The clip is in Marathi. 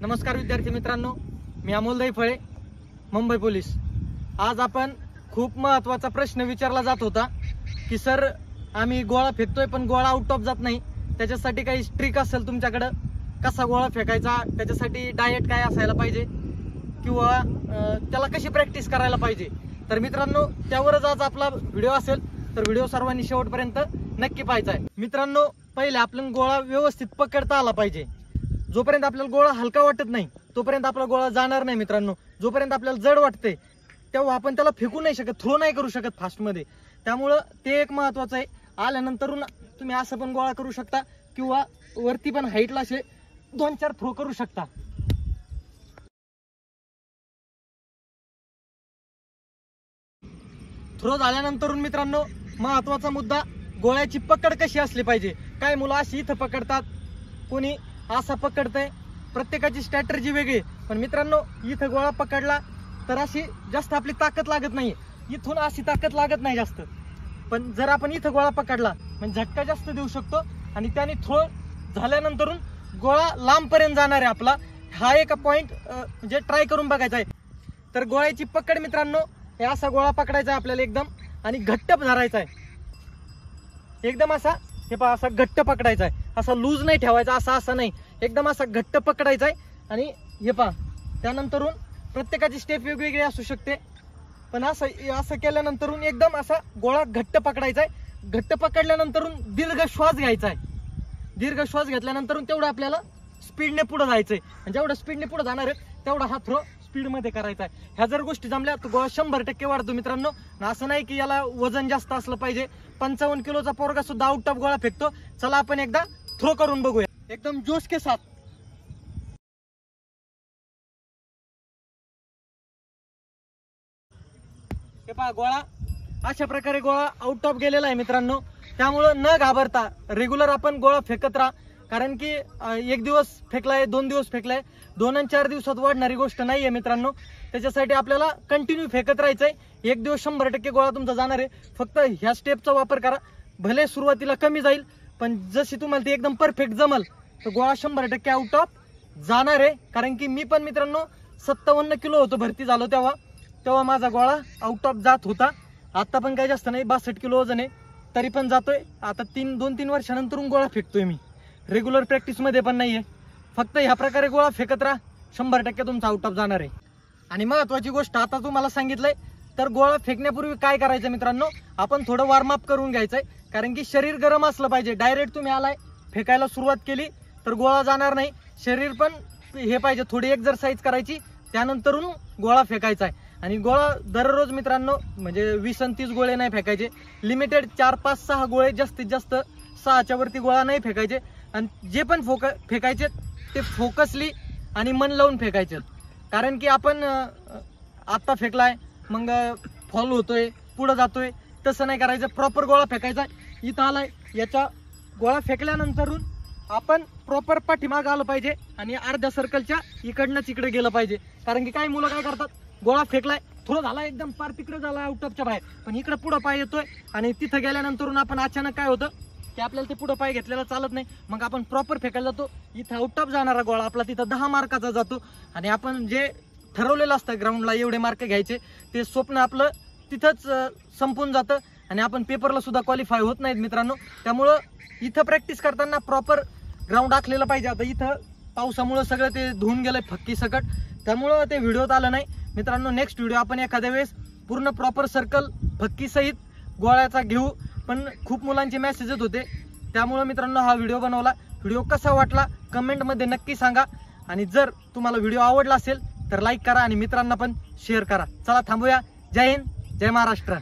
नमस्कार विद्यार्थी मित्रांनो, मी अमोल दैफळे, मुंबई पोलीस। आज आपण खूप महत्त्वाचा प्रश्न विचारला जात होता की सर आम्ही गोळा फेकतोय पण गोळा आउट ऑफ जात नाही, त्याच्यासाठी काही ट्रिक असेल तुमच्याकडे, कसा गोळा फेकायचा, त्याच्यासाठी डाएट काय असायला पाहिजे किंवा त्याला कशी प्रॅक्टिस करायला पाहिजे। तर मित्रांनो त्यावरच आज आपला व्हिडिओ असेल, तर व्हिडिओ सर्वांनी शेवटपर्यंत नक्की पाहायचा आहे। मित्रांनो पहिले आपल्याला गोळा व्यवस्थित पकडता आला पाहिजे। जोपर्यंत आपल्याला गोळा हलका वाटत नाही तोपर्यंत आपला गोळा जाणार नाही मित्रांनो। जोपर्यंत आपल्याला जड वाटते तेव्हा आपण त्याला फेकू नाही शकत, थ्रो नाही करू शकत फास्ट मध्ये। त्यामुळे ते एक महत्त्वाचं आहे। आल्यानंतर तुम्ही असं पण गोळा करू शकता किंवा वरती पण हाईटला असे 2-4 थ्रो करू शकता। थ्रो झाल्यानंतर मित्रांनो महत्त्वाचा मुद्दा, गोळ्याची पकड कशी असली पाहिजे। काय मुलं अशी इथं पकडतात, कोणी असा पकडतंय, प्रत्येकाची स्ट्रॅटर्जी वेगळी। पण मित्रांनो इथं गोळा पकडला तर अशी जास्त आपली ताकद लागत नाही, इथून अशी ताकद लागत नाही जास्त। पण जर आपण इथं गोळा पकडला म्हणजे झटका जास्त देऊ शकतो आणि त्याने थ्रो झाल्यानंतर गोळा लांबपर्यंत जाणार आहे आपला। हा एक पॉइंट म्हणजे ट्राय करून बघायचा आहे। तर गोळ्याची पकड मित्रांनो हे असा गोळा पकडायचा आहे आपल्याला एकदम, आणि घट्ट धरायचा आहे एकदम असा। हे पहा असा घट्ट पकडायचा आहे, असा लूज नाही ठेवायचा, असा नाही, एकदम असा घट्ट पकडायचा आहे। आणि हे पहा त्यानंतर प्रत्येकाची स्टेप वेगवेगळी असू शकते, पण असं केल्यानंतर एकदम असा गोळा घट्ट पकडायचा आहे। घट्ट पकडल्यानंतर दीर्घ श्वास घ्यायचा आहे। दीर्घ श्वास घेतल्यानंतर तेवढं आपल्याला स्पीडने पुढे जायचंय, आणि जेवढं स्पीडने पुढे जाणार आहे तेवढा हा थ्रो स्पीड मध्ये करायचा आहे। ह्या जर गोष्टी जमल्या तर गोळा 100% वाढतो मित्रांनो। असं नाही की याला वजन जास्त असलं पाहिजे, 55 किलोचा पोरगा सुद्धा आउट ऑफ गोळा फेकतो। चला आपण एकदा थ्रो करून बघूया एकदम जोश के साथ। हे पहा गोळा अशा प्रकारे गोळा आउट ऑफ गेलेला आहे मित्रांनो। त्यामुळे न घाबरता रेग्युलर आपण गोळा फेकत राहा, कारण की एक दिवस फेकलाय, 2 दिवस फेकलाय, 2 आणि 4 दिवसात वाढणारी गोष्ट नाहीये मित्रांनो। त्याच्यासाठी आपल्याला कंटिन्यू फेकत राहायचंय। एक दिवस 100% गोळा तुमचा जाणार आहे। फक्त ह्या स्टेपचा वापर करा, भले सुरुवातीला कमी जाईल पण जशी तुम्हाला ती एकदम परफेक्ट जमल तर गोळा 100% आउट ऑफ जाणार आहे। कारण की मी पण मित्रांनो 57 किलो होतो भरती झालो तेव्हा माझा गोळा आउट ऑफ जात होता। आता पण काही जास्त नाही, 62 किलो वजन आहे, तरी पण जातोय। आता 2-3 वर्षानंतर गोळा फेकतोय मी, रेग्युलर प्रॅक्टिस मध्ये पण नाहीये। फक्त ह्या प्रकारे गोळा फेकत राहा, 100% तुमचा आउट ऑफ जाणार आहे। आणि महत्वाची गोष्ट आता तुम्हाला सांगितलंय, तर गोळा फेकण्यापूर्वी काय करायचं मित्रांनो, आपण थोडं वॉर्मअप करून घ्यायचंय। कारण की शरीर गरम असलं पाहिजे। डायरेक्ट तुम्ही आलाय फेकायला सुरुवात केली तर गोळा जाणार नाही, शरीर पण हे पाहिजे, थोडी एक्सरसाइज करायची, त्यानंतर गोळा फेकायचा आहे। आणि गोळा दररोज मित्रांनो म्हणजे 20 आणि 30 गोळे नाही फेकायचे, लिमिटेड 4-5-6 गोळे, जास्तीत जास्त 6च्या वरती गोळा नाही फेकायचे। आणि जे पण फेकायचे ते फोकसली आणि मन लावून फेकायचे। कारण की आपण आता फेकलाय मग फॉल होतोय, पुढे जातोय, तसं नाही करायचं। प्रॉपर गोळा फेकायचा। इथं आलाय, याचा गोळा फेकल्यानंतर आपण प्रॉपर पाठीमाग आलं पाहिजे आणि अर्ध्या सर्कलच्या इकडनंच इकडे गेलं पाहिजे। कारण की काही मुलं काय करतात, गोळा फेकलाय, थ्रो झाला एकदम पार तिकडे झाला आउट ऑफच्या बाहेर, पण इकडे पुढे पाय येतोय आणि तिथं गेल्यानंतर आपण अचानक काय होतं की आपल्याला ते पुढे पाय घेतलेला चालत नाही, मग आपण प्रॉपर फेकायला जातो, इथं आउट ऑफ जाणारा गोळा आपला तिथं 10 मार्काचा जातो। आणि आपण जे ठरवलेलं असतं ग्राउंडला एवढे मार्क घ्यायचे, ते स्वप्न आपलं तिथंच संपून जातं आणि आपण पेपरला सुद्धा क्वालिफाय होत नाहीत मित्रांनो। त्यामुळं इथं प्रॅक्टिस करताना प्रॉपर ग्राउंड आखलेलं पाहिजे। आता इथं पावसामुळे सगळं ते धुवून गेलंय फक्की सकट, त्यामुळं ते व्हिडिओत आलं नाही मित्रांनो। नेक्स्ट व्हिडिओ आपण एखाद्या वेळेस पूर्ण प्रॉपर सर्कल फक्की सहित गोळ्याचा घेऊ, पण खूप मुलांचे मेसेज येत होते, त्यामुळे मित्रांनो हा व्हिडिओ बनवला। व्हिडिओ कसा वाटला कमेंट मध्ये नक्की सांगा, आणि जर तुम्हाला व्हिडिओ आवडला असेल तर लाईक करा आणि मित्रांना पण शेअर करा। चला थांबूया, जय हिंद, जय महाराष्ट्र।